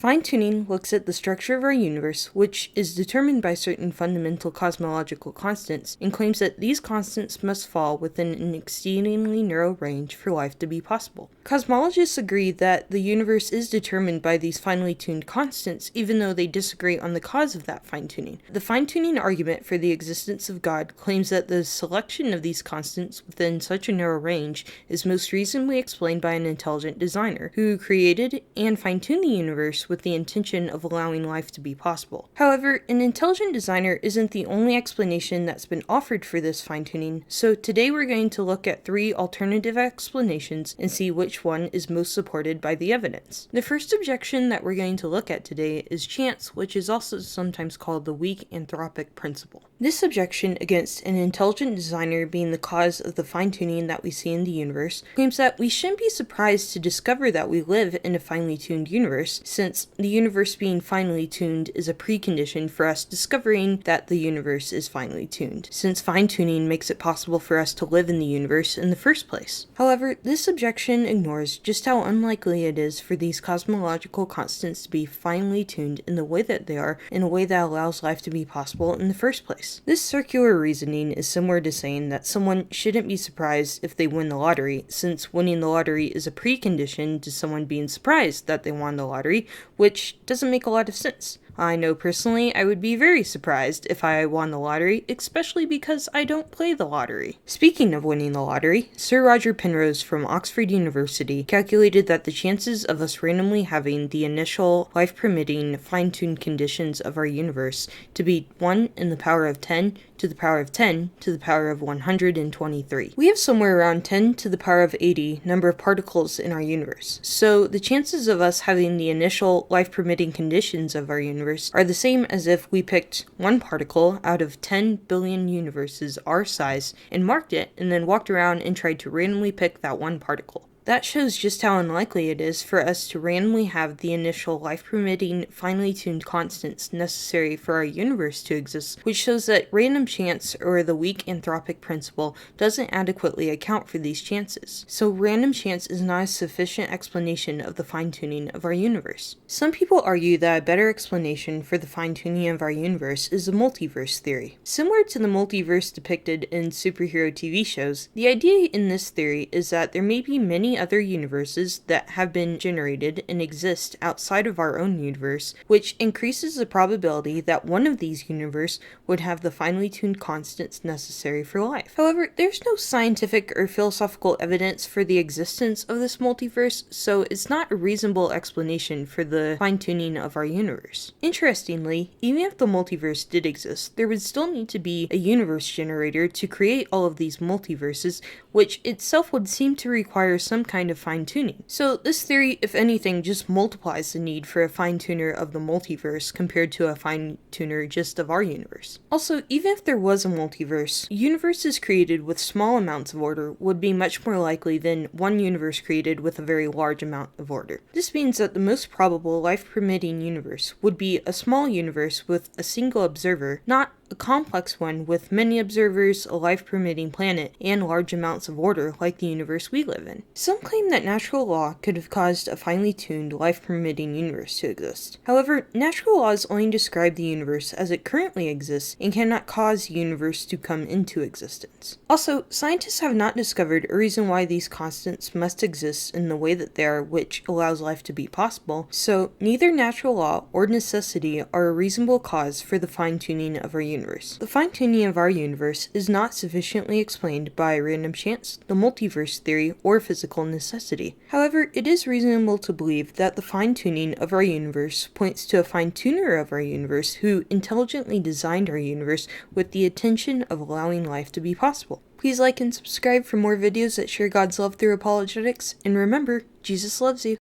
Fine-tuning looks at the structure of our universe, which is determined by certain fundamental cosmological constants, and claims that these constants must fall within an exceedingly narrow range for life to be possible. Cosmologists agree that the universe is determined by these finely tuned constants, even though they disagree on the cause of that fine-tuning. The fine-tuning argument for the existence of God claims that the selection of these constants within such a narrow range is most reasonably explained by an intelligent designer, who created and fine-tuned the universe with the intention of allowing life to be possible. However, an intelligent designer isn't the only explanation that's been offered for this fine-tuning, so today we're going to look at 3 alternative explanations and see which one is most supported by the evidence. The first objection that we're going to look at today is chance, which is also sometimes called the weak anthropic principle. This objection against an intelligent designer being the cause of the fine-tuning that we see in the universe claims that we shouldn't be surprised to discover that we live in a finely tuned universe, since the universe being finely tuned is a precondition for us discovering that the universe is finely tuned, since fine-tuning makes it possible for us to live in the universe in the first place. However, this objection ignores just how unlikely it is for these cosmological constants to be finely tuned in the way that they are, in a way that allows life to be possible in the first place. This circular reasoning is similar to saying that someone shouldn't be surprised if they win the lottery, since winning the lottery is a precondition to someone being surprised that they won the lottery, which doesn't make a lot of sense. I know personally I would be very surprised if I won the lottery, especially because I don't play the lottery. Speaking of winning the lottery, Sir Roger Penrose from Oxford University calculated that the chances of us randomly having the initial life-permitting fine-tuned conditions of our universe to be 1 in the power of 10 to the power of 10 to the power of 123. We have somewhere around 10 to the power of 80 number of particles in our universe, so the chances of us having the initial life-permitting conditions of our universe are the same as if we picked one particle out of 10 billion universes our size and marked it, and then walked around and tried to randomly pick that one particle. That shows just how unlikely it is for us to randomly have the initial life-permitting, finely tuned constants necessary for our universe to exist, which shows that random chance, or the weak anthropic principle, doesn't adequately account for these chances. So random chance is not a sufficient explanation of the fine-tuning of our universe. Some people argue that a better explanation for the fine-tuning of our universe is the multiverse theory. Similar to the multiverse depicted in superhero TV shows, the idea in this theory is that there may be many other universes that have been generated and exist outside of our own universe, which increases the probability that one of these universes would have the finely tuned constants necessary for life. However, there's no scientific or philosophical evidence for the existence of this multiverse, so it's not a reasonable explanation for the fine-tuning of our universe. Interestingly, even if the multiverse did exist, there would still need to be a universe generator to create all of these multiverses, which itself would seem to require some kind of fine-tuning. So this theory, if anything, just multiplies the need for a fine-tuner of the multiverse compared to a fine-tuner just of our universe. Also, even if there was a multiverse, universes created with small amounts of order would be much more likely than one universe created with a very large amount of order. This means that the most probable life-permitting universe would be a small universe with a single observer, not a complex one with many observers, a life-permitting planet, and large amounts of order like the universe we live in. Some claim that natural law could have caused a finely tuned, life-permitting universe to exist. However, natural laws only describe the universe as it currently exists and cannot cause the universe to come into existence. Also, scientists have not discovered a reason why these constants must exist in the way that they are, which allows life to be possible, so neither natural law or necessity are a reasonable cause for the fine-tuning of our universe. The fine-tuning of our universe is not sufficiently explained by random chance, the multiverse theory, or physical necessity. However, it is reasonable to believe that the fine-tuning of our universe points to a fine-tuner of our universe who intelligently designed our universe with the intention of allowing life to be possible. Please like and subscribe for more videos that share God's love through apologetics, and remember, Jesus loves you.